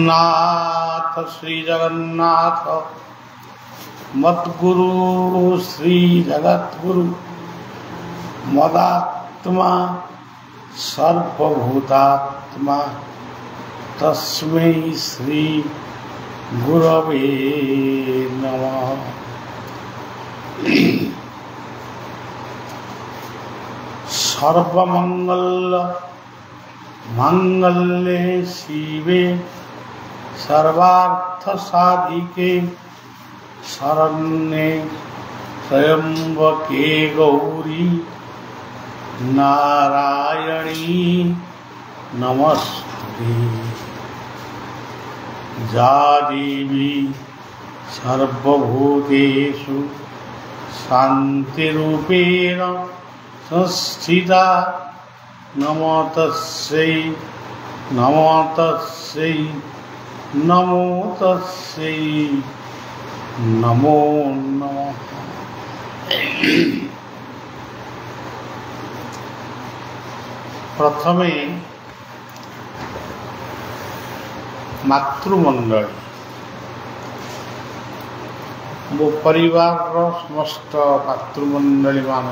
नाथ श्री जगन्नाथ मद्गुरु श्री जगद्गुरु मदात्मा सर्वभूतात्मा तस्मै श्री गुरवे नमः। सर्वमंगल मंगल्ये शिवे सर्वार्थ साधिके शरण्ये त्र्यंबके गौरी नारायणी नमस्ते। जा देवी सर्वभूतेषु शान्तिरूपेण संस्थिता नमो तस्यै नमो तस्यै नमो तस्यै नमो नमः। प्रथमे मातृमंडली मो परिवार समस्त मातृमंडली मान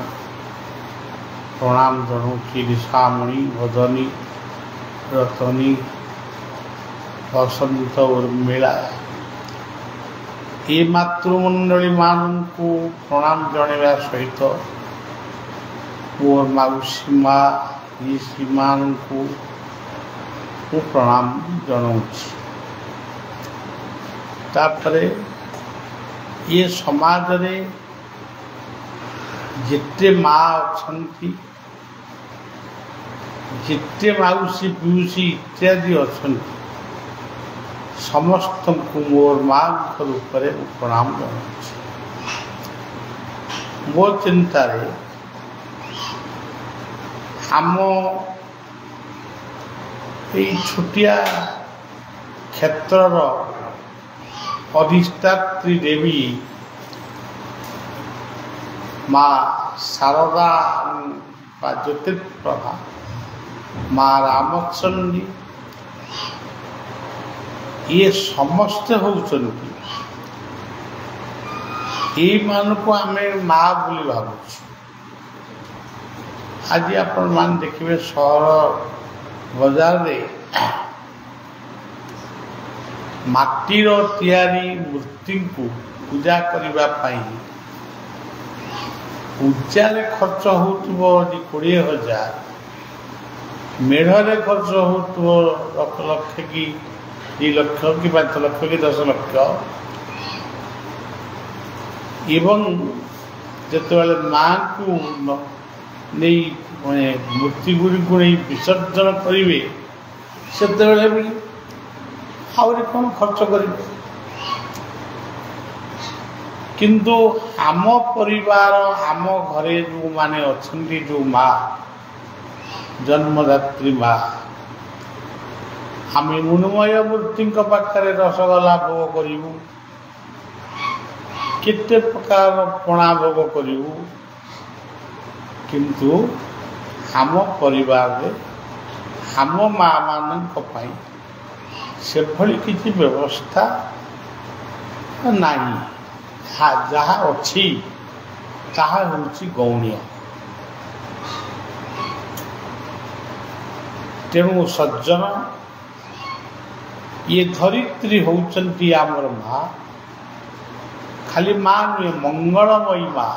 प्रणाम जनाऊँगी। ऋषामणि भजनी रतनी बसंत उर्मिला ये मातृमंडली मान को प्रणाम जनाइबा सहित मोर मौसी माँ ये मान को प्रणाम जनाऊँगी। तापरे ये समाज रे जिते माँ अच्छी जिते मौसी पिउसी इत्यादि अच्छा समस्त को मोर माँ रूप में प्रणाम जनाऊँगी। मो चिंतार आम छोटिया क्षेत्रर अधिष्ठात्री देवी माँ शारदा ज्योतिर्प्रभा माँ रामचंडी ये समस्ते होउचंती ये मान को आम माँ बोली भावु। आज आपण मान देखिए सहर बाजार रे माटीर तैयारी मूर्ति को पूजा करने पूजा खर्च हो 20,000 मेढ़े खर्च हो लक्ष लक्ष कि 2 लक्ष कि 5 लक्ष कि 10 लक्ष एवं जिते माँ को नहीं मूर्ति गुड़ी को नहीं विसर्जन करेंगे से भी आहरी कौन खर्च करेंगे। किंतु आम परिवार आम घरे जो माने अच्छी जो माँ जन्मदात्री माँ आम मृण्मय मूर्ति पाखे रसगोला भोग करूँ केते प्रकार पणा भोग करूँ किंतु आम परिवार आम माँ मान से भली किसी व्यवस्था नहीं जहाँ अच्छी ताहा होची गौणीय। तेणु सज्जन ये धरित्री होचंती आमर माँ खाली माँ नुहे मंगलमयी माँ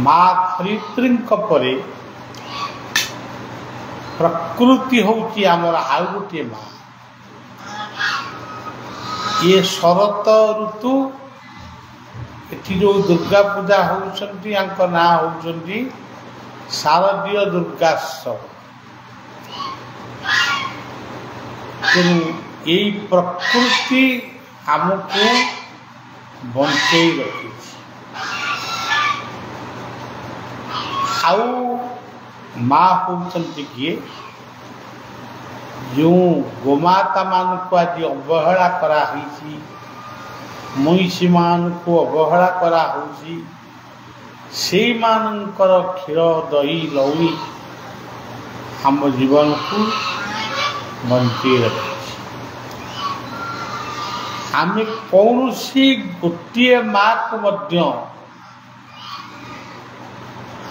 माँ धरित्री परे प्रकृति होची आमर आउ गोटे माँ। ये शरत ऋतु एटी जो दुर्गा पूजा होउछंती आंक ना होउछंती शारदीय दुर्गात्सव। तेणु यही प्रकृति आमको बंचई रखी आउ माँ होउछंती किए जो गोमाता मान को आज अवहेला करा ମଇଁଷିମାନଙ୍କୁ ଅବହେଳା କରାହେଉଛି, ସେଇମାନଙ୍କର କ୍ଷୀର ଦହି ଲହୁଣୀ ଆମ ଜୀବନକୁ ବଞ୍ଚେଇ ରଖିଛି। ଆମେ କୌଣସି ଗୋଟିଏ ମା'କୁ ମଧ୍ୟ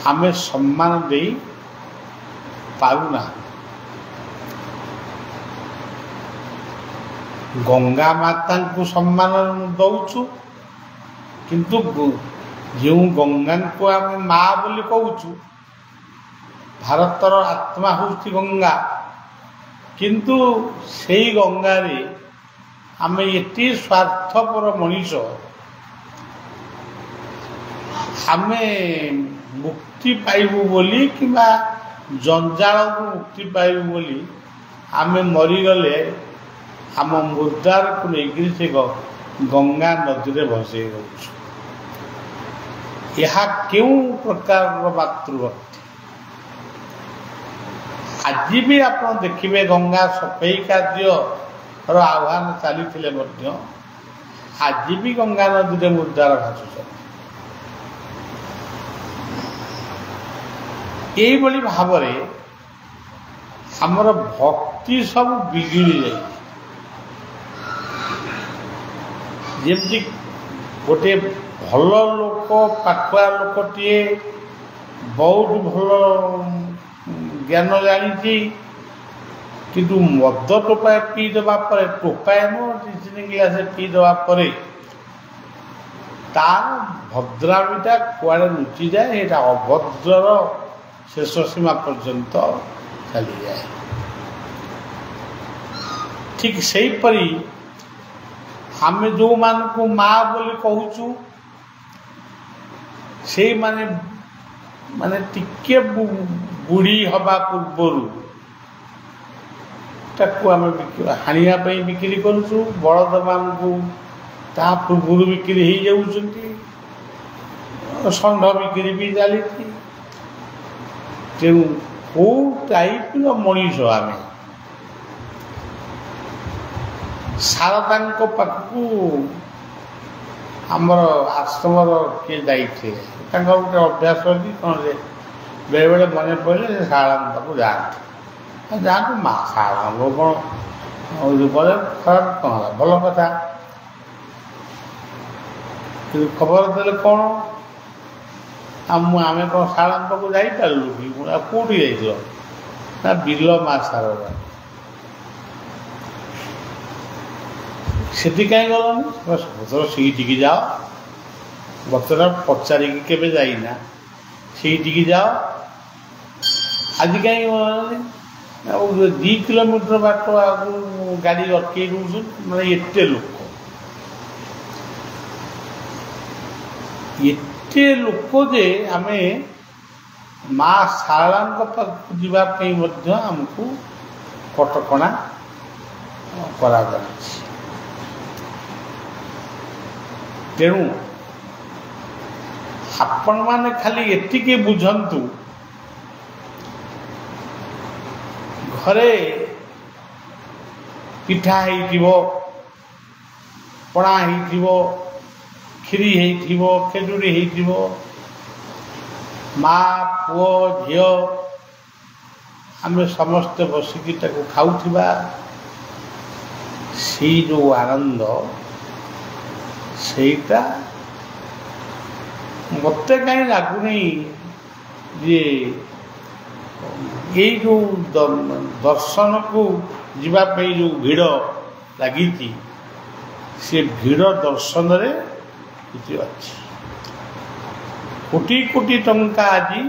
ଆମେ ସମ୍ମାନ ଦେଇ ପାରୁନା। ଗଙ୍ଗା ମାତାଙ୍କୁ ସମ୍ମାନ ଦଉଛୁ, କିନ୍ତୁ ଯେଉଁ ଗଙ୍ଗାଙ୍କୁ ଆମେ ମା ବୋଲି କହୁଛୁ, ଭାରତର ଆତ୍ମା ହେଉଛି ଗଙ୍ଗା, କିନ୍ତୁ ସେଇ ଗଙ୍ଗାରେ ଆମେ ଏତେ ସ୍ୱାର୍ଥପର ମଣିଷ, ଆମେ ମୁକ୍ତି ପାଇବୁ ବୋଲି କିମ୍ବା ଜଞ୍ଜାଳକୁ ମୁକ୍ତି ପାଇବୁ ବୋଲି ଆମେ ମରିଗଲେ ଆମ ମୁର୍ଦାରକୁ ନେଇକରି ସେ ଗଙ୍ଗା ନଦୀରେ ଭସେଇ ଦେଉଛୁ। ଏହା କେଉଁ ପ୍ରକାରର ମାତୃଭକ୍ତି? ଆଜି ବି ଆପଣ ଦେଖିବେ ଗଙ୍ଗା ସଫେଇ କାର୍ଯ୍ୟର ଆହ୍ୱାନ ଚାଲିଥିଲେ ମଧ୍ୟ ଆଜି ବି ଗଙ୍ଗା ନଦୀରେ ମୁର୍ଦାର ଭାସୁଛନ୍ତି। ଏଇଭଳି ଭାବରେ ଆମର ଭକ୍ତି ସବୁ ବିଗିଡ଼ି ଯାଇଛି। ଯେମିତି ଗୋଟିଏ ଭଲ ଲୋକ, ପାଠୁଆ ଲୋକଟିଏ ବହୁତ ଭଲ ଜ୍ଞାନ ଜାଣିଛି, କିନ୍ତୁ ମଦ ଟୋପାଏ ପିଇଦେବା ପରେ, ଟୋପାଏ ନୁହଁ 2-3 ଗ୍ଲାସ ପିଇଦେବା ପରେ ତାର ଭଦ୍ରାମିଟା କୁଆଡ଼େ ଲୁଚିଯାଏ, ଏଇଟା ଅଭଦ୍ରର ଶେଷ ସୀମା ପର୍ଯ୍ୟନ୍ତ ଚାଲିଯାଏ। ଠିକ୍ ସେହିପରି ଆମେ ଯେଉଁମାନଙ୍କୁ ମା ବୋଲି କହୁଛୁ, ସେଇମାନେ ଟିକେ ବୁଢ଼ୀ ହେବା ପୂର୍ବରୁ ତାକୁ ଆମେ ହାଣିବା ପାଇଁ ବିକ୍ରି କରୁଛୁ। ବଳଦମାନଙ୍କୁ ତା ପୂର୍ବରୁ ବିକ୍ରି ହେଇଯାଉଛନ୍ତି, ଷଣ୍ଢ ବିକ୍ରି ବି ଚାଲିଛି। ତେଣୁ କେଉଁ ଟାଇପ୍ର ମଣିଷ ଆମେ? ଶାରଦାଙ୍କ ପାଖକୁ ଆମର ଆଶ୍ରମର କିଏ ଯାଇଥିଲେ, ତାଙ୍କର ଗୋଟେ ଅଭ୍ୟାସ ଅଛି କ'ଣ ଯେ ବେଳେବେଳେ ମନେ ପଡ଼ିଲେ ସେ ଶାରଦାଙ୍କ ପାଖକୁ ଯାଆନ୍ତି। ଯାଆନ୍ତୁ ମା ଶାରଦାଙ୍କ କ'ଣ ବଲେ ଖରାପ କ'ଣ ହେଲା, ଭଲ କଥା। କିନ୍ତୁ ଖବର ଦେଲେ କ'ଣ ଆମେ କ'ଣ ଶାରଦାଙ୍କ ପାଖକୁ ଯାଇପାରିଲୁ କି? ଆଉ କେଉଁଠି ଯାଇଥିଲ? ନା ବିଲ ମା ଶାରଦା। ସେଠି କାହିଁ ଗଲନି? ସବୁଥର ସେଇଠିକି ଯାଅ, ବର୍ତ୍ତମାନ ପଚାରିକି କେବେ ଯାଇନା, ସେଇଠିକି ଯାଅ। ଆଜି କାହିଁ ଗଲନି? ଆଉ 2 କିଲୋମିଟର ବାଟ ଆଗରୁ ଗାଡ଼ି ଅଟକେଇ ଦେଉଛନ୍ତି। ମାନେ ଏତେ ଲୋକ ଯେ ଆମେ ମା ଶାରଦାଙ୍କ ପାଖକୁ ଯିବା ପାଇଁ ମଧ୍ୟ ଆମକୁ କଟକଣା କରାଯାଉଛି। ତେଣୁ ଆପଣମାନେ ଖାଲି ଏତିକି ବୁଝନ୍ତୁ, ଘରେ ପିଠା ହେଇଥିବ, ପଣା ହେଇଥିବ, କ୍ଷୀରି ହେଇଥିବ, ଖେଚୁଡ଼ି ହେଇଥିବ, ମା ପୁଅ ଝିଅ ଆମେ ସମସ୍ତେ ବସିକି ତାକୁ ଖାଉଥିବା, ସେଇ ଯେଉଁ ଆନନ୍ଦ, ସେଇଟା ମୋତେ କାହିଁ ଲାଗୁନି ଯେ ଏଇ ଯେଉଁ ଦର୍ଶନକୁ ଯିବା ପାଇଁ ଯେଉଁ ଭିଡ଼ ଲାଗିଛି, ସେ ଭିଡ଼ ଦର୍ଶନରେ କିଛି ଅଛି। କୋଟି କୋଟି ଟଙ୍କା ଆଜି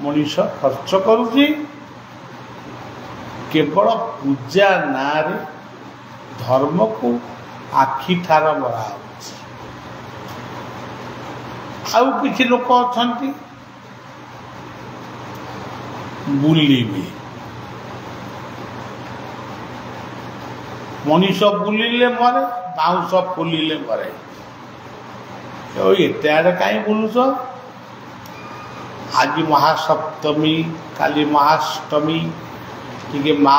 ମଣିଷ ଖର୍ଚ୍ଚ କରୁଛି କେବଳ ପୂଜା ନାଁରେ ଧର୍ମକୁ ଆଖିଠାର ମରା ହେଉଛି। ଆଉ କିଛି ଲୋକ ଅଛନ୍ତି ବୁଲିବେ, ମଣିଷ ବୁଲିଲେ ମରେ, ବାଉଁଶ ଫୁଲିଲେ ମରେ। ଏତେ ଆଡ଼େ କାହିଁ ବୁଲୁଛ? ଆଜି ମହାସପ୍ତମୀ, କାଲି ମହାଷ୍ଟମୀ, ଟିକେ ମା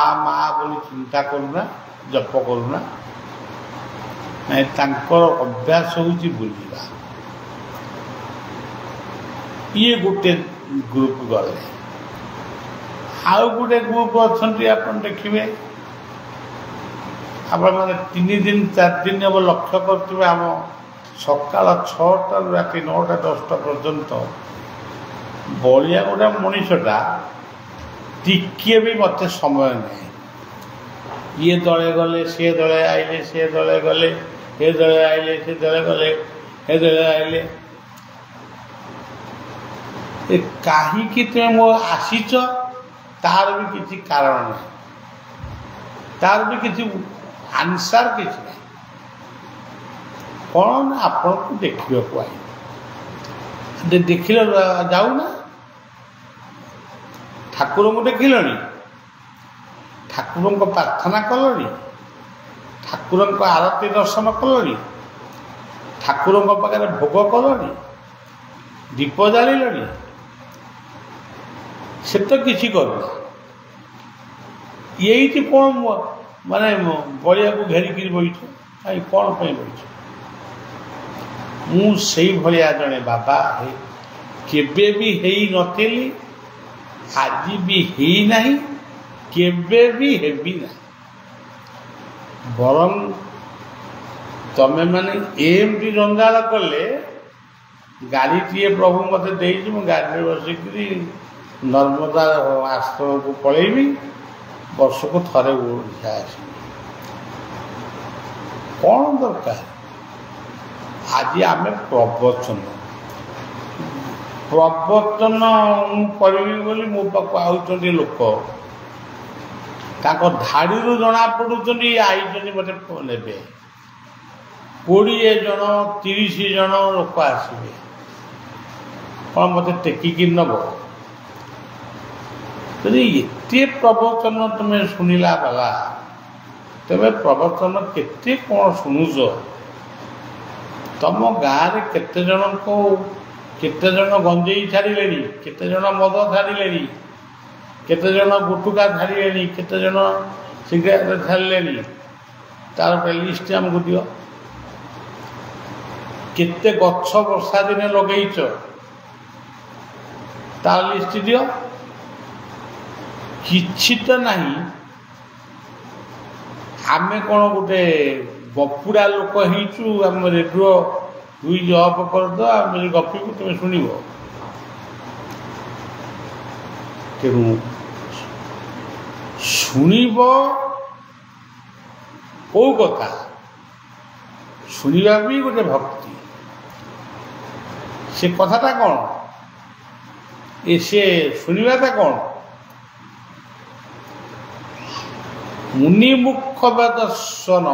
ବୋଲି ଚିନ୍ତା କରୁନା, ଜପ କରୁନା। ନାଇଁ ତାଙ୍କର ଅଭ୍ୟାସ ହେଉଛି ବୁଲିବା। ଇଏ ଗୋଟେ ଗ୍ରୁପ ଗଲେ, ଆଉ ଗୋଟେ ଗ୍ରୁପ ଅଛନ୍ତି ଆପଣ ଦେଖିବେ, ଆପଣମାନେ 3 ଦିନ 4 ଦିନ ହେବ ଲକ୍ଷ୍ୟ କରୁଥିବେ ଆମ ସକାଳ 6ଟାରୁ ରାତି 9ଟା 10ଟା ପର୍ଯ୍ୟନ୍ତ ବଳିଆ ଗୋଟେ ମଣିଷଟା ଟିକିଏ ବି ମୋତେ ସମୟ ନାହିଁ। ଇଏ ଦଳେ ଗଲେ, ସିଏ ଦଳେ ଆଇଲେ, ସିଏ ଦଳେ ଗଲେ, ଏ ଦଳେ ଆଇଲେ, ସେ ଦଳେ ଗଲେ, ଏ ଦଳେ ଆଇଲେ। ଏ କାହିଁକି ତୁମେ ମୋ ଆସିଛ ତାର ବି କିଛି କାରଣ ନାହିଁ, ତାର ବି କିଛି ଆନ୍ସାର କିଛି ନାହିଁ। କ'ଣ ନା ଆପଣଙ୍କୁ ଦେଖିବାକୁ ଆଇଲେ, ଦେଖିଲ ଯାଉନା, ଠାକୁରଙ୍କୁ ଦେଖିଲଣି, ଠାକୁରଙ୍କ ପ୍ରାର୍ଥନା କଲଣି, ଠାକୁରଙ୍କ ଆରତୀ ଦର୍ଶନ କଲଣି, ଠାକୁରଙ୍କ ପାଖରେ ଭୋଗ କଲଣି, ଦୀପ ଜାଳିଲଣି, ସେ ତ କିଛି କରୁନ। ଏଇଠି କ'ଣ ମାନେ ବଳିଆକୁ ଘେରିକିରି ବଇଛ, କାହିଁ କ'ଣ ପାଇଁ ବଇଛ? ମୁଁ ସେଇଭଳିଆ ଜଣେ ବାବା କେବେ ବି ହେଇନଥିଲି, ଆଜି ବି ହେଇନାହିଁ, କେବେ ବି ହେବି ନାହିଁ। ବରଂ ତମେ ମାନେ ଏମିତି ଜଞ୍ଜାଳ କଲେ, ଗାଡ଼ିଟିଏ ପ୍ରଭୁ ମୋତେ ଦେଇଛି, ମୁଁ ଗାଡ଼ିରେ ବସିକିରି ନର୍ମଦା ଆଶ୍ରମକୁ ପଳେଇବି, ବର୍ଷକୁ ଥରେ ଓଡ଼ିଶା ଆସିବି। କ'ଣ ଦରକାର? ଆଜି ଆମେ ପ୍ରବଚନ ମୁଁ କରିବି ବୋଲି ମୋ ପାଖକୁ ଆଉଛନ୍ତି ଲୋକ, ତାଙ୍କ ଧାଡ଼ିରୁ ଜଣାପଡ଼ୁଛନ୍ତି ଆଇଛନ୍ତି ମୋତେ ନେବେ। 20 ଜଣ 30 ଜଣ ଲୋକ ଆସିବେ, କ'ଣ ମୋତେ ଟେକିକି ନେବ? ଯଦି ଏତେ ପ୍ରବଚନ ତୁମେ ଶୁଣିଲା ବାଲା, ତେବେ ପ୍ରବଚନ କେତେ କ'ଣ ଶୁଣୁଛ? ତମ ଗାଁରେ କେତେ ଜଣ ଗଞ୍ଜେଇ ଛାଡ଼ିଲେଣି, କେତେ ଜଣ ମଦ ଛାଡ଼ିଲେଣି, କେତେ ଜଣ ଗୁଟୁକା ଛାଡ଼ିଲେଣି, କେତେ ଜଣ ସିଗାରେଟ ଛାଡ଼ିଲେଣି, ତାର ଗୋଟେ ଲିଷ୍ଟ ଆମକୁ ଦିଅ। କେତେ ଗଛ ବର୍ଷା ଦିନେ ଲଗେଇଛ, ତାର ଲିଷ୍ଟ ଦିଅ। କିଛି ତ ନାହିଁ। ଆମେ କ'ଣ ଗୋଟେ ଗପୁଡ଼ା ଲୋକ ହେଇଛୁ? ଆମ ରେଡ଼ିଓ ସୁଇଚ୍ ଅଫ୍ କରିଦେବ, ଆମେ ଗପିବୁ, ତୁମେ ଶୁଣିବ। ତେଣୁ ଶୁଣିବ କେଉଁ କଥା? ଶୁଣିବା ବି ଗୋଟେ ଭକ୍ତି। ସେ କଥାଟା କ'ଣ? ସେ ଶୁଣିବାଟା କ'ଣ? ମୁନିମୁଖ ବେଦର୍ଶନ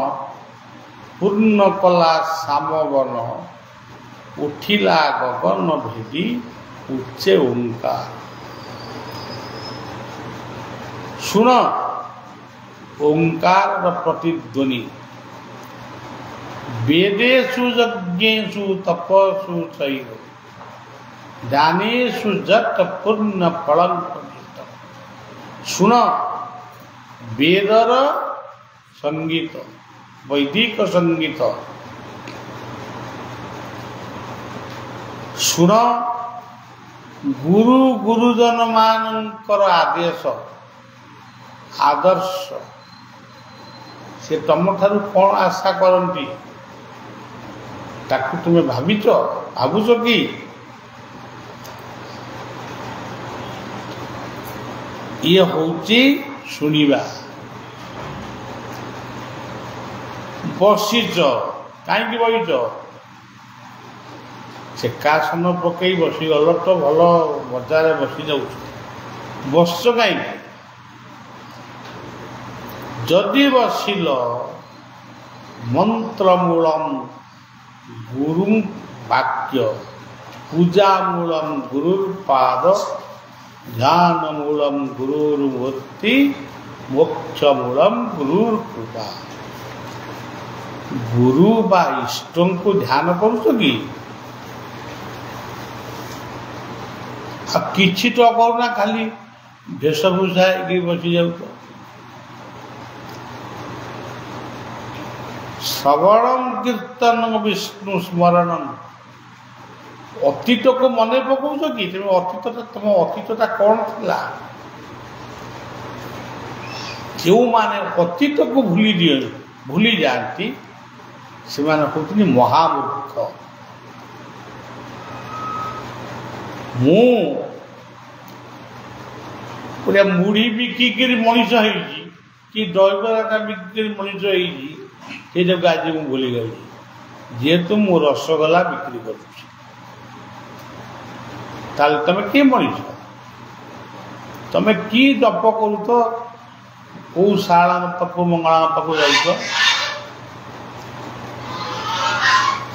ପୂର୍ଣ୍ଣ କଲା ସାମବନ, ଉଠିଲା ଗଗନ ଭେଦି ଉଚ୍ଚେ ଓଙ୍କାର। ଶୁଣ ଓଙ୍କାରର ପ୍ରତିଧ୍ୱନି। ବେଦେଷୁ ଯଜ୍ଞେଷୁ ତପସୁ ଚୈବ ଦାନେଷୁ ଯତ ପୂର୍ଣ୍ଣ ଫଳଂ ପ୍ରଦୀତ। ଶୁଣ ବେଦର ସଙ୍ଗୀତ, ବୈଦିକ ସଙ୍ଗୀତ। ଶୁଣ ଗୁରୁଜନ ମାନଙ୍କର ଆଦେଶ ଆଦର୍ଶ। ସେ ତମଠାରୁ କ'ଣ ଆଶା କରନ୍ତି ତାକୁ ତୁମେ ଭାବୁଛ କି? ଇଏ ହେଉଛି ଶୁଣିବା। ବସିଛ, କାହିଁକି ବସିଛ? ସେକାସନ ପକେଇ ବସିଗଲ ତ ଭଲ ମଜାରେ ବସି ଯାଉଛ, ବସିଛ କାହିଁକି? ଯଦି ବସିଲ ମନ୍ତ୍ରମୂଳମ୍ ଗୁରୁ ବାକ୍ୟ, ପୂଜାମୂଳମ୍ ଗୁରୁର୍ପାଦ, ଧ୍ୟାନମୂଳମ୍ ଗୁରୁର୍ମୂର୍ତ୍ତି, ମୋକ୍ଷମୂଳମ୍ ଗୁରୁର୍କୃପା। ଗୁରୁ ବା ଇଷ୍ଟଙ୍କୁ ଧ୍ୟାନ କରୁଛ କି? ଆଉ କିଛି ତ କରୁନା, ଖାଲି ବେଶଭୂଷା ହେଇକି ବସି ଯାଉଛ। ଶ୍ରବଣଂ କୀର୍ତ୍ତନଂ ବିଷ୍ଣୁ ସ୍ମରଣଂ। ଅତୀତକୁ ମନେ ପକାଉଛ କି? ତୁମ ଅତୀତଟା କ'ଣ ଥିଲା? ଯେଉଁମାନେ ଅତୀତକୁ ଭୁଲି ଯାଆନ୍ତି ସେମାନେ ହେଉଛନ୍ତି ମହାମୂର୍ଖ। ମୁଁ ପୁରା ମୁଢ଼ି ବିକିକିରି ମଣିଷ ହେଇଛି କି ଦହିବରାଟା ବିକିକିରି ମଣିଷ ହେଇଛି, ସେଇଟାକୁ ଆଜି ମୁଁ ଭୁଲିଗଲି। ଯେହେତୁ ମୁଁ ରସଗୋଲା ବିକ୍ରି କରୁଛି, ତାହେଲେ ତମେ କିଏ ମଣିଷ? ତମେ କି ଜପ କରୁଛ? କେଉଁ ଶାଳଙ୍କ ପାଖକୁ ମଙ୍ଗଳାଙ୍କ ପାଖକୁ ଯାଇଛ?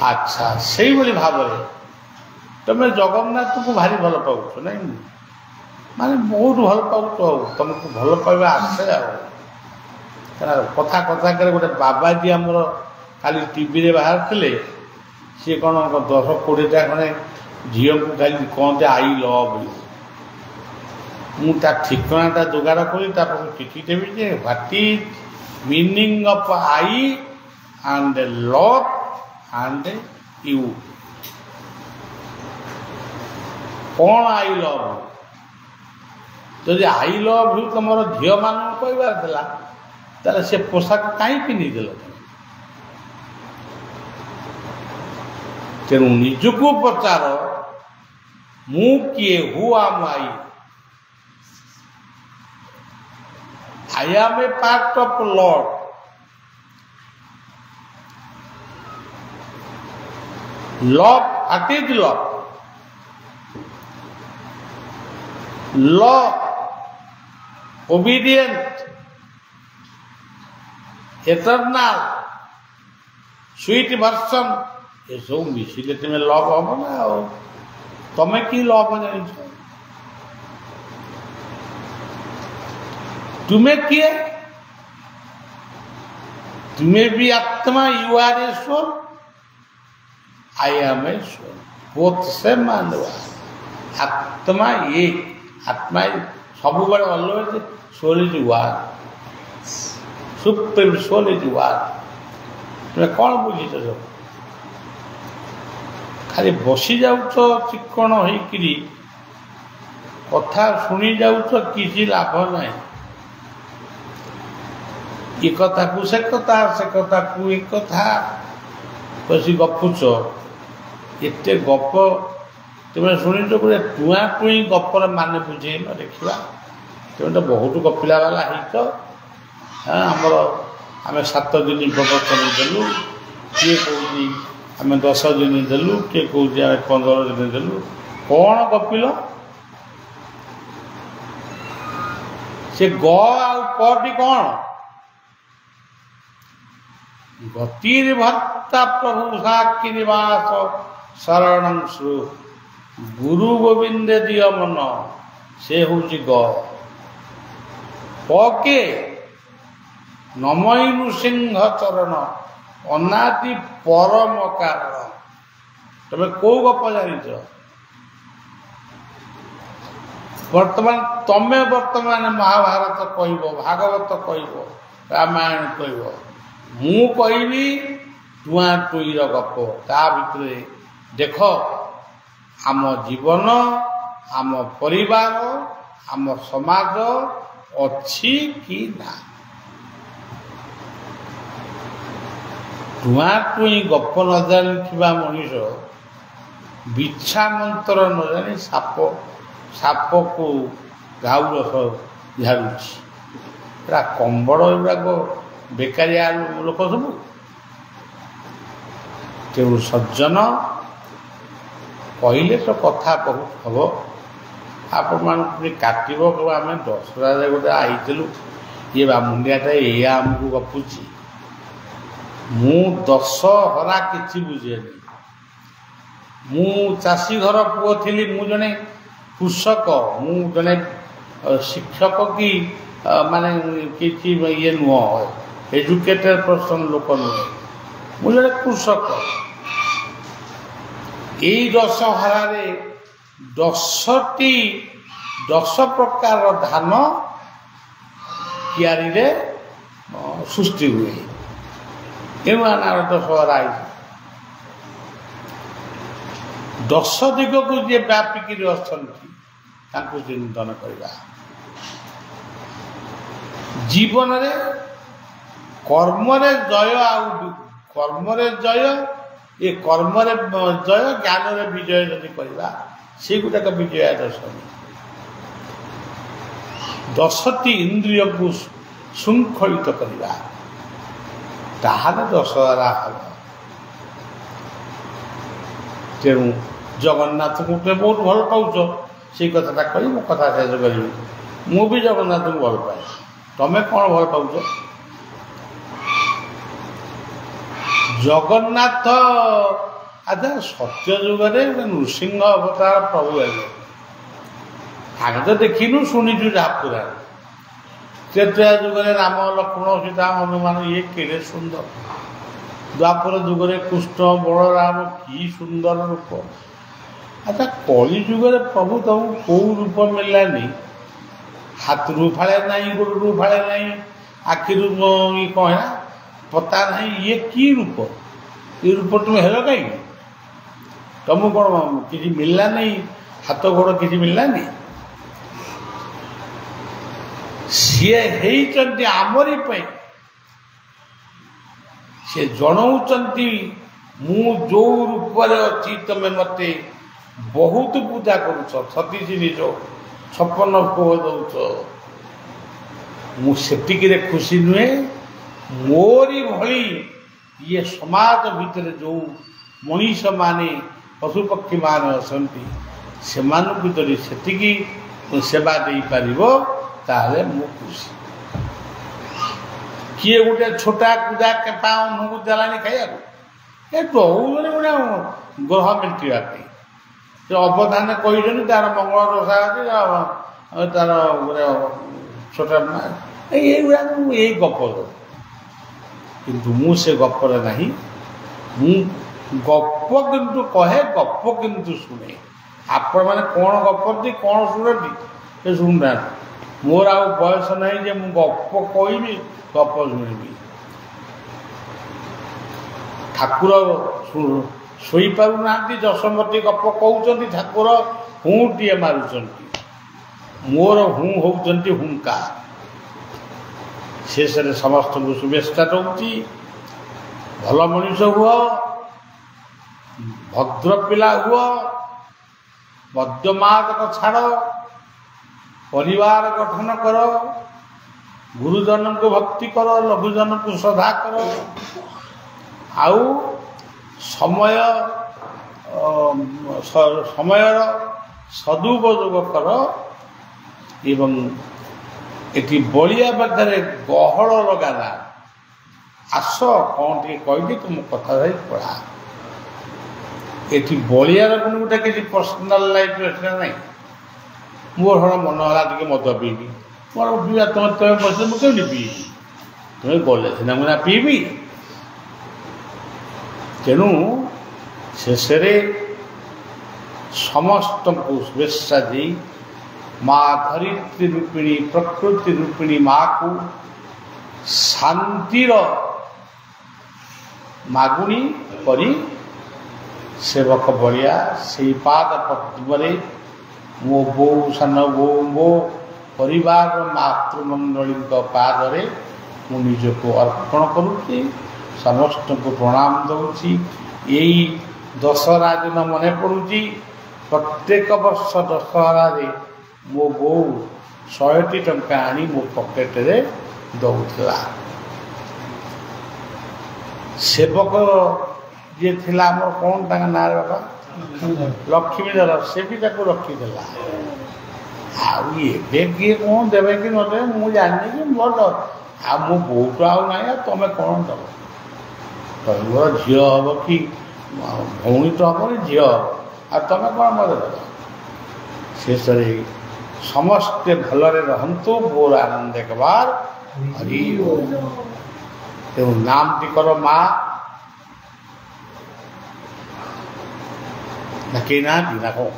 ଆଚ୍ଛା, ସେଇଭଳି ଭାବରେ ତମେ ଜଗନ୍ନାଥଙ୍କୁ ଭାରି ଭଲ ପାଉଛ, ନାଇଁ? ମାନେ ବହୁତ ଭଲ ପାଉଛ। ଆଉ ତମକୁ ଭଲ ପାଇବା ଆସେ। ଆଉ କଥା ଗୋଟେ ବାବାଜୀ ଆମର କାଲି ଟିଭିରେ ବାହାରିଥିଲେ। ସିଏ କ'ଣ 10-20ଟା ଖଣ୍ଡେ ଝିଅଙ୍କୁ ଖାଲି କହନ୍ତି ଆଇ ଲଭ୍ ବୋଲି। ମୁଁ ତା ଠିକଣାଟା ଯୋଗାଡ଼ କରି ତା ପାଖକୁ ଚିଠି ଦେବି ଯେ what is meaning of I and love and you. କ'ଣ ଆଇ ଲଭ୍? ଯଦି ଆଇ ଲଭ୍ ୟୁ ତୁମର ଝିଅମାନଙ୍କୁ କହିବାର ଥିଲା, ତାହେଲେ ସେ ପୋଷାକ କାହିଁ ପିନ୍ଧିଦେଲ? ତେଣୁ ନିଜକୁ ପଚାର, ମୁଁ କିଏ? ହୁ am I? I am a part of Lord. Love, what is love? Love, obedient, eternal, sweet version, ଏସବୁ ମିଶିଲେ ତୁମେ ଲଭ୍ ହବ ନା। ଆଉ ତମେ କି ଲଭ୍ ଜାଣିଛ? ତୁମେ କିଏ? ତୁମେ ବି ଆତ୍ମା। You are a soul, I am a soul, both same and one. ଆତ୍ମା ଏକ, ଆତ୍ମା ସବୁବେଳେ always, soul is one, supreme soul is one. ତୁମେ କ'ଣ ବୁଝିଛ? ସବୁ ଖାଲି ବସି ଯାଉଛ ଚିକ୍କଣ ହେଇକିରି, କଥା ଶୁଣି ଯାଉଛ, କିଛି ଲାଭ ନାହିଁ। ଏ କଥାକୁ ସେ କଥା, ସେ କଥାକୁ ଏ କଥା ବସି ଗପୁଛ। ଏତେ ଗପ ତୁମେ ଶୁଣିଛ? ଗୋଟେ ଟୁଆଁ ଟୁଇଁ ଗପର ମାନେ ବୁଝେଇନ ଦେଖିବା। ତୁମେ ତ ବହୁତ ଗପିଲା ବାଲା ହେଇଛ। ଆମେ 7 ଦିନ ପ୍ରବଚନ ଦେଲୁ, କିଏ କହୁଛି ଆମେ 10 ଦିନ ଦେଲୁ, କିଏ କହୁଛି ଆମେ 15 ଦିନ ଦେଲୁ। କ'ଣ ଗପିଲ? ସେ ଗ ଆଉ ପଟି କ'ଣ? ଗତିର୍ ଭର୍ତ୍ତା ପ୍ରଭୁ ସାକ୍ଷୀ ନିବାସ ଶରଣଂ ଶ୍ରୁ, ଗୁରୁ ଗୋବିନ୍ଦେ ଦିଅ ମନ, ସେ ହେଉଛି ଗ। ପ କେ? ନମଇ ନୃସିଂହ ଚରଣ, ଅନାଦି ପରମ କାରଣ। ତମେ କୋଉ ଗପ ଜାଣିଛ? ବର୍ତ୍ତମାନ ମହାଭାରତ କହିବ, ଭାଗବତ କହିବ, ରାମାୟଣ କହିବ। ମୁଁ କହିବି ଟୁଆଁ ଟୁଇଁର ଗପ। ତା ଭିତରେ ଦେଖ ଆମ ଜୀବନ, ଆମ ପରିବାର, ଆମ ସମାଜ ଅଛି କି ନା। ଟୁଆଁ ଟୁଇଁ ଗପ ନ ଜାଣିଥିବା ମଣିଷ ବିଛା ମନ୍ତ୍ର ନ ଜାଣି ସାପକୁ ଘାଉ ରସ ଝାଡ଼ୁଛି। ଏରା କମ୍ବଳ ଏଗୁଡ଼ାକ ବେକାରିଆ ଲୋକ ସବୁ। ତେଣୁ ସଜ୍ଜନ କହିଲେ ତ କଥା ବହୁତ ହବ। ଆପଣମାନଙ୍କୁ ବି କାଟିବ, କହିବ ଆମେ ଦଶହରାରେ ଗୋଟେ ଆଇଥିଲୁ, ଇଏ ବାମୁଣ୍ଡିଆଟା ଏଇଆ ଆମକୁ ଗପୁଛି। ମୁଁ ଦଶହରା କିଛି ବୁଝେନି। ମୁଁ ଚାଷୀ ଘର ପୁଅ ଥିଲି, ମୁଁ ଜଣେ କୃଷକ, ମୁଁ ଜଣେ ଶିକ୍ଷକ କି ମାନେ କିଛି ଇଏ ନୁହଁ, ଏଜୁକେଟେଡ୍ ପର୍ସନ୍ ଲୋକ ନୁହେଁ। ମୁଁ ଜଣେ କୃଷକ। ଏଇ ଦଶହରାରେ 10 ପ୍ରକାର ଧାନ କିଆରିରେ ସୃଷ୍ଟି ହୁଏ। ଏମାନେ ଆଉ ଦଶହରା ହେଇଛି। 10 ଦିଗକୁ ଯିଏ ବ୍ୟାପିକିରି ଅଛନ୍ତି ତାଙ୍କୁ ଚିନ୍ତନ କରିବା। ଜୀବନରେ କର୍ମରେ ଜୟ ଆଉ କର୍ମରେ ଜୟ, ଏ କର୍ମରେ ଜୟ, ଜ୍ଞାନରେ ବିଜୟ ଯଦି କରିବା ସେଗୁଡ଼ାକ ବିଜୟା ଦଶମୀ। 10ଟି ଇନ୍ଦ୍ରିୟକୁ ଶୃଙ୍ଖଳିତ କରିବା, ତାହେଲେ ଦଶହରା ହେବ। ତେଣୁ ଜଗନ୍ନାଥଙ୍କୁ ତୁମେ ବହୁତ ଭଲ ପାଉଛ, ସେଇ କଥାଟା କହି ମୁଁ କଥା ଶେଷ କରିବି। ମୁଁ ବି ଜଗନ୍ନାଥଙ୍କୁ ଭଲ ପାଏ। ତମେ କ'ଣ ଭଲ ପାଉଛ? ଜଗନ୍ନାଥ ଆଚ୍ଛା ସତ୍ୟ ଯୁଗରେ ନୃସିଂହ ଅବତାର ପ୍ରଭୁ ହେଲେ। ଆମେ ତ ଦେଖିନୁ, ଶୁଣିଛୁ ଯାହା ପୁରାଣ। ତ୍ରେତୟା ଯୁଗରେ ରାମ, ଲକ୍ଷ୍ମଣ, ସୀତା, ହନୁମାନ, ଇଏ କେଡ଼େ ସୁନ୍ଦର। ଦ୍ୱାପର ଯୁଗରେ କୃଷ୍ଣ, ବଳରାମ, କି ସୁନ୍ଦର ରୂପ। ଆଚ୍ଛା କଳି ଯୁଗରେ ପ୍ରଭୁ ତମକୁ କେଉଁ ରୂପ ମିଳିଲାନି? ହାତରୁ ଫାଳେ ନାହିଁ, ଗୋଡ଼ରୁ ଫାଳେ ନାହିଁ, ଆଖିରୁ କ'ଣ ହେଲା ପତା ନାହିଁ, ଇଏ କି ରୂପ? ଏ ରୂପ ତୁମେ ହେଲ କାହିଁକି? ତମକୁ କ'ଣ କିଛି ମିଳିଲା ନାହିଁ? ହାତ ଗୋଡ଼ କିଛି ମିଳିଲାନି? ସିଏ ହେଇଛନ୍ତି ଆମରି ପାଇଁ। ସେ ଜଣାଉଛନ୍ତି ମୁଁ ଯେଉଁ ରୂପରେ ଅଛି ତମେ ମୋତେ ବହୁତ ପୂଜା କରୁଛ, 36 ନିଜ 56 ଭୋଗ ଦେଉଛ। ମୁଁ ସେତିକିରେ ଖୁସି ନୁହେଁ। ମୋରି ଭଳି ଇଏ ସମାଜ ଭିତରେ ଯେଉଁ ମଣିଷମାନେ, ପଶୁପକ୍ଷୀମାନେ ଅଛନ୍ତି, ସେମାନଙ୍କୁ ଯଦି ସେତିକି ସେବା ଦେଇପାରିବ ତାହେଲେ ମୁଁ ଖୁସି। କିଏ ଗୋଟେ ଛୋଟା କୁଦା କେପା ଅନୁକୁ ଦେଲାନି ଖାଇବାକୁ? ଏ ଦଉଛନ୍ତି ଗୋଟେ ଗ୍ରହ ମେଣ୍ଟିବା ପାଇଁ। ସେ ଅବଧାନ କହିଛନ୍ତି ତାର ମଙ୍ଗଳ ଦଶା ଅଛି, ତାର ଗୋଟେ ଛୋଟା ଏଇଗୁଡ଼ା ମୁଁ ଏଇ ଗପ। କିନ୍ତୁ ମୁଁ ସେ ଗପରେ ନାହିଁ। ମୁଁ ଗପ କିନ୍ତୁ କହେ, ଗପ କିନ୍ତୁ ଶୁଣେ। ଆପଣମାନେ କ'ଣ ଗପନ୍ତି, କ'ଣ ଶୁଣନ୍ତି ସେ ଶୁଣୁନାହାନ୍ତି। ମୋର ଆଉ ବୟସ ନାହିଁ ଯେ ମୁଁ ଗପ କହିବି, ଗପ ଶୁଣିବି। ଠାକୁର ଶୋଇପାରୁନାହାନ୍ତି, ଯଶୋମତୀ ଗପ କହୁଛନ୍ତି, ଠାକୁର ହୁଁଟିଏ ମାରୁଛନ୍ତି। ମୋର ହୁଁ ହେଉଛନ୍ତି ହୁଙ୍କା। ଶେଷରେ ସମସ୍ତଙ୍କୁ ଶୁଭେଚ୍ଛା ଦେଉଛି। ଭଲ ମଣିଷ ହୁଅ, ଭଦ୍ର ପିଲା ହୁଅ, ମଦ୍ୟମାଦକ ଛାଡ଼, ପରିବାର ଗଠନ କର, ଗୁରୁଜନଙ୍କୁ ଭକ୍ତି କର, ଲଘୁଜନଙ୍କୁ ଶ୍ରଦ୍ଧା କର, ଆଉ ସମୟର ସଦୁପଯୋଗ କର। ଏବଂ ଏଠି ବଳିଆ ପାଖରେ ଗହଳ ଲଗାନା। ଆସ କ'ଣ ଟିକେ କହିବି, ତୁମ କଥା ଧରି ପଳା। ଏଠି ବଳିଆର କିନ୍ତୁ ଗୋଟେ କିଛି ପର୍ସନାଲ ଲାଇଫ୍ ଏଠି ନାହିଁ। ମୋର ମନ ହେଲା ଟିକେ ମଦ ପିଇବି, ମୋର ପିଇବା ତମେ ପଇସା ମୁଁ କେମିତି ପିଇବି? ତୁମେ ଗଲେ ସିନା ମୁଁ ନା ପିଇବି। ତେଣୁ ଶେଷରେ ସମସ୍ତଙ୍କୁ ଶୁଭେଚ୍ଛା ଦେଇ ମା ଧରିତ୍ରୀ ରୂପିଣୀ, ପ୍ରକୃତି ରୂପିଣୀ ମାକୁ ଶାନ୍ତିର ମାଗୁଣି କରି ସେବକ ଭଳିଆ ସେଇ ପାଦ ପଦ୍ମରେ ମୋ ବୋଉ, ସାନ ବୋଉ, ମୋ ପରିବାରର ମାତୃମଣ୍ଡଳୀଙ୍କ ପାଦରେ ମୁଁ ନିଜକୁ ଅର୍ପଣ କରୁଛି। ସମସ୍ତଙ୍କୁ ପ୍ରଣାମ ଦେଉଛି। ଏଇ ଦଶହରା ଦିନ ମନେ ପଡ଼ୁଛି, ପ୍ରତ୍ୟେକ ବର୍ଷ ଦଶହରାରେ ମୋ ବୋଉ 100ଟି ଟଙ୍କା ଆଣି ମୋ ପକେଟରେ ଦେଉଥିଲା। ସେବକ ଯିଏ ଥିଲା ଆମର, କ'ଣ ତାଙ୍କ ନାଁ ବାବା? ଲକ୍ଷ୍ମୀଧର, ସେ ବି ତାକୁ ରଖିଥିଲା। ଆଉ ଏବେ କିଏ କ'ଣ ଦେବେ କି ନ ଦେବେ ମୁଁ ଜାଣିନି, କି ଭଲ। ଆଉ ମୋ ବୋଉ ତ ଆଉ ନାହିଁ, ଆଉ ତମେ କ'ଣ ଦେବ? ତମର ଝିଅ ହେବ କି ଭଉଣୀ ତ ହେବନି, ଝିଅ ହେବ, ଆଉ ତମେ କ'ଣ ମୋତେ ଦେବ? ଶେଷରେ ସମସ୍ତେ ଭଲରେ ରହନ୍ତୁ। ମୋର ଆନନ୍ଦ ଏକବାର ହରି ବୋଲ। ତେଣୁ ନାମଟି କର ମା। ନା କେହି ନାହାନ୍ତି ନା କ'ଣ?